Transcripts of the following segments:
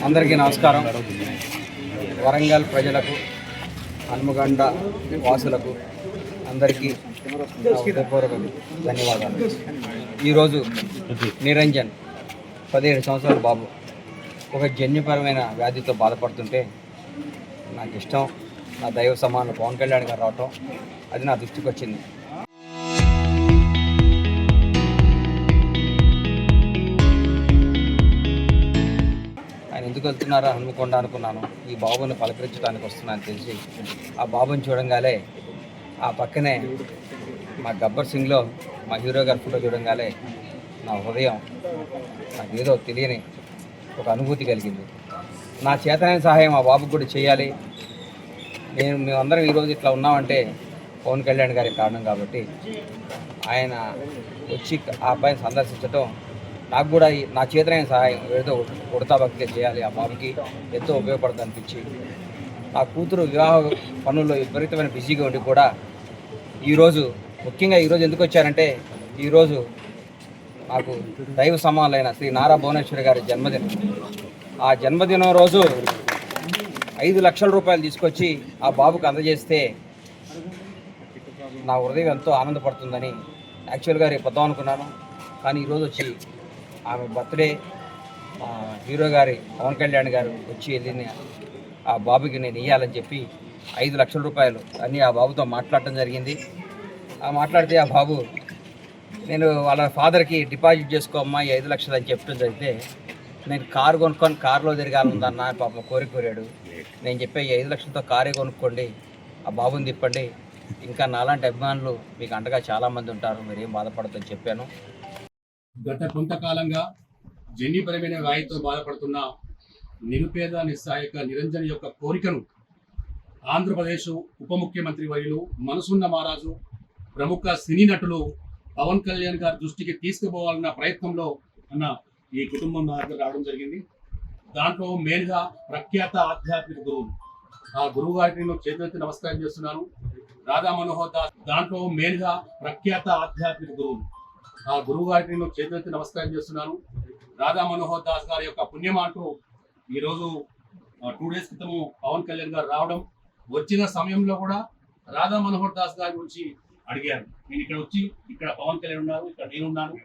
అందరికీ నమస్కారం. వరంగల్ ప్రజలకు, హన్మకొండ వాసులకు అందరికీ హృదయపూర్వక ధన్యవాదాలు. ఈరోజు నిరంజన్ 17 సంవత్సరాల బాబు ఒక జన్యుపరమైన వ్యాధితో బాధపడుతుంటే నాకు ఇష్టం, నా దైవ సమానులు పవన్ కళ్యాణ్ గారు రావటం అది నా దృష్టికి వచ్చింది. ఆయన ఎందుకు వెళ్తున్నారో హన్మకొండ అనుకున్నాను. ఈ బాబుని పలకరించడానికి వస్తున్నాను తెలిసి ఆ బాబుని చూడంగానే ఆ పక్కనే మా గబ్బర్ సింగ్లో మా హీరో గారి ఫోటో చూడంగానే నా హృదయం నాకు ఏదో తెలియని ఒక అనుభూతి కలిగింది. నా చేతనైన సహాయం ఆ బాబుకి కూడా చేయాలి. మేమందరం ఈరోజు ఇట్లా ఉన్నామంటే పవన్ కళ్యాణ్ గారి కారణం కాబట్టి ఆయన వచ్చి ఆ అబ్బాయిని సందర్శించడం నాకు కూడా నా చేతనైన సహాయం ఏదో ఉడతా భక్తిగా చేయాలి. ఆ బాబుకి ఎంతో ఉపయోగపడుతుంది అనిపించి నా కూతురు వివాహ పనుల్లో విపరీతమైన బిజీగా ఉండి కూడా ఈరోజు ముఖ్యంగా ఈరోజు ఎందుకు వచ్చారంటే ఈరోజు నాకు దైవ సమానులైన శ్రీ నారా భువనేశ్వరి గారి జన్మదినం. ఆ జన్మదినం రోజు 5 లక్షల రూపాయలు తీసుకొచ్చి ఆ బాబుకి అందజేస్తే నా హృదయం ఎంతో ఆనందపడుతుందని యాక్చువల్గా రేపు వద్దాం అనుకున్నాను. కానీ ఈరోజు వచ్చి ఆమె బర్త్డే హీరో గారి పవన్ కళ్యాణ్ గారు వచ్చి వెళ్ళిన ఆ బాబుకి నేను ఇవ్వాలని చెప్పి 5 లక్షల రూపాయలు అన్నీ ఆ బాబుతో మాట్లాడటం జరిగింది. మాట్లాడితే ఆ బాబు నేను వాళ్ళ ఫాదర్కి డిపాజిట్ చేసుకోమ్మా 5 లక్షలు అని చెప్పడం జరిగితే నేను కారు కొనుక్కొని కారులో తిరగాలనుందన్న పాప కోరాడు. నేను చెప్పే 5 లక్షలతో కారే కొనుక్కోండి, ఆ బాబుని తిప్పండి, ఇంకా నాలాంటి అభిమానులు మీకు అంటగా చాలామంది ఉంటారు, మీరేం బాధపడద్దని చెప్పాను. గత కొంతకాలంగా జన్యుపరమైన వ్యాధితో బాధపడుతున్న నిరుపేద నిస్సహాయక నిరంజన్ యొక్క కోరికను ఆంధ్రప్రదేశ్ ఉప ముఖ్యమంత్రి వర్యులు మనసున్న మహారాజు ప్రముఖ సినీ నటులు పవన్ కళ్యాణ్ గారి దృష్టికి తీసుకుపోవాలన్న ప్రయత్నంలో అన్న ఈ కుటుంబం నా దగ్గర రావడం జరిగింది. దాంట్లో మెయిన్గా ప్రఖ్యాత ఆధ్యాత్మిక గురువు ఆ గురువు గారికి నేను చేతులెత్తి నమస్కారం చేస్తున్నాను. రాధా మనోహర్ దాస్ దాంట్లో మెయిన్గా ప్రఖ్యాత ఆధ్యాత్మిక గురువు ఆ గురువు గారికి నేను చేతులెత్తి నమస్కారం చేస్తున్నాను. రాధా మనోహర్ దాస్ గారి యొక్క పుణ్యం అంటూ ఈరోజు 2 డేస్ క్రితము పవన్ కళ్యాణ్ గారు రావడం, వచ్చిన సమయంలో కూడా రాధా మనోహర్ దాస్ గారి గురించి అడిగారు. నేను ఇక్కడ వచ్చి ఇక్కడ పవన్ కళ్యాణ్ ఉన్నారు, ఇక్కడ నేనున్నాను,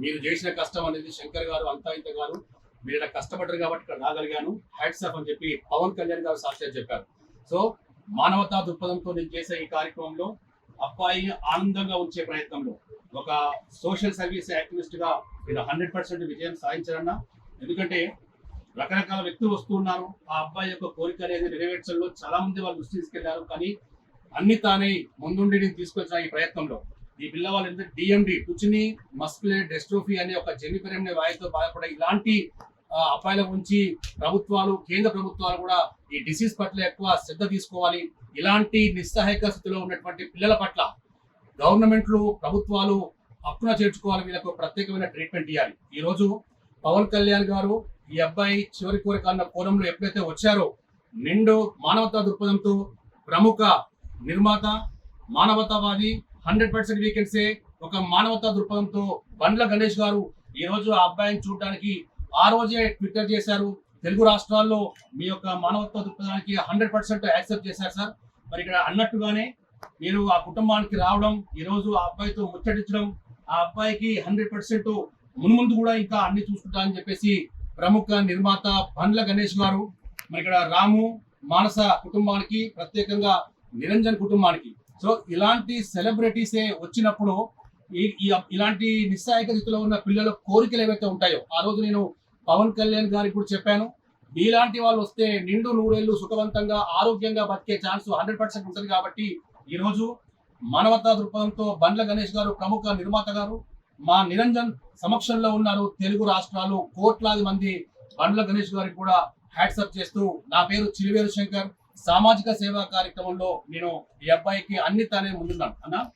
మీరు చేసిన కష్టం అనేది శంకర్ గారు అంతా ఇంత గారు మీరు ఇలా కష్టపడ్డారు కాబట్టి ఇక్కడ రాగలిగాను, హ్యాట్స్ ఆఫ్ అని చెప్పి పవన్ కళ్యాణ్ గారు సాక్షాత్ చెప్పారు. సో మానవతా దృక్పథంతో నేను చేసే ఈ కార్యక్రమంలో అబ్బాయిని ఆనందంగా ఉంచే ప్రయత్నంలో ఒక సోషల్ సర్వీస్ యాక్టివిస్ట్ గా నేను 100% విజయం సాధించాలన్నా. ఎందుకంటే రకరకాల వ్యక్తులు వస్తున్నారు, ఆ అబ్బాయి యొక్క కోరిక అనేది నెరవేర్చడంలో చాలా మంది వాళ్ళు దృష్టి తీసుకెళ్లారు. కానీ అన్ని తానే ముందుండి నేను తీసుకొచ్చిన ఈ ప్రయత్నంలో ఈ పిల్లవాళ్ళు ఎందుకంటే డిఎండి కుచిని మస్కులర్ డెస్ట్రోఫీ అనే ఒక జన్యుపరమైన వ్యాధితో బాధపడే ఇలాంటి అబ్బాయిల గురించి ప్రభుత్వాలు, కేంద్ర ప్రభుత్వాలు కూడా ఈ డిసీజ్ పట్ల ఎక్కువ శ్రద్ధ తీసుకోవాలి. ఇలాంటి నిస్సహాయక స్థితిలో ఉన్నటువంటి పిల్లల పట్ల గవర్నమెంట్లు, ప్రభుత్వాలు హక్కున చేర్చుకోవాలి, వీళ్ళకు ప్రత్యేకమైన ట్రీట్మెంట్ ఇవ్వాలి. ఈ రోజు పవన్ కళ్యాణ్ గారు ఈ అబ్బాయి చివరి కోరిక అన్న కోణంలో ఎప్పుడైతే వచ్చారో నిండు మానవతా దృక్పథంతో ప్రముఖ నిర్మాత, మానవతావాది, 100% వీ కెన్ సే ఒక మానవతా దృక్పథంతో బండ్ల గణేష్ గారు ఈ రోజు ఆ అబ్బాయిని చూడడానికి ఆ రోజే ట్విట్టర్ చేశారు. తెలుగు రాష్ట్రాల్లో మీ యొక్క మానవతా దృక్పథానికి 100% యాక్సెప్ట్ చేశారు సార్. మరి ఇక్కడ అన్నట్టుగానే నేను ఆ కుటుంబానికి రావడం, ఈ రోజు ఆ అబ్బాయితో ముచ్చటించడం, ఆ అబ్బాయికి 100% మున్ముందు కూడా ఇంకా అన్ని చూసుకుంటా అని చెప్పేసి ప్రముఖ నిర్మాత బండ్ల గణేష్ గారు మరి ఇక్కడ రాము మానస కుటుంబానికి, ప్రత్యేకంగా నిరంజన్ కుటుంబానికి, సో ఇలాంటి సెలబ్రిటీసే వచ్చినప్పుడు ఇలాంటి నిస్సహాయక స్థితిలో ఉన్న పిల్లల కోరికలు ఏవైతే ఉంటాయో ఆ రోజు నేను పవన్ కళ్యాణ్ గారికి కూడా చెప్పాను, ఇలాంటి వాళ్ళు వస్తే నిండు 100 ఏళ్ళు సుఖవంతంగా ఆరోగ్యంగా బతికే ఛాన్స్ 100% ఉంటుంది. కాబట్టి ఈరోజు మానవతా దృక్పథంతో బండ్ల గణేష్ గారు ప్రముఖ నిర్మాత గారు మా నిరంజన్ సమక్షంలో ఉన్నారు. తెలుగు రాష్ట్రాలు కోట్లాది మంది బండ్ల గణేష్ గారికి కూడా హ్యాట్సప్ చేస్తూ నా పేరు చిలివేరు శంకర్. సామాజిక సేవా కార్యక్రమంలో నేను ఈ అబ్బాయికి అన్ని తానే ముందున్నాను అన్న.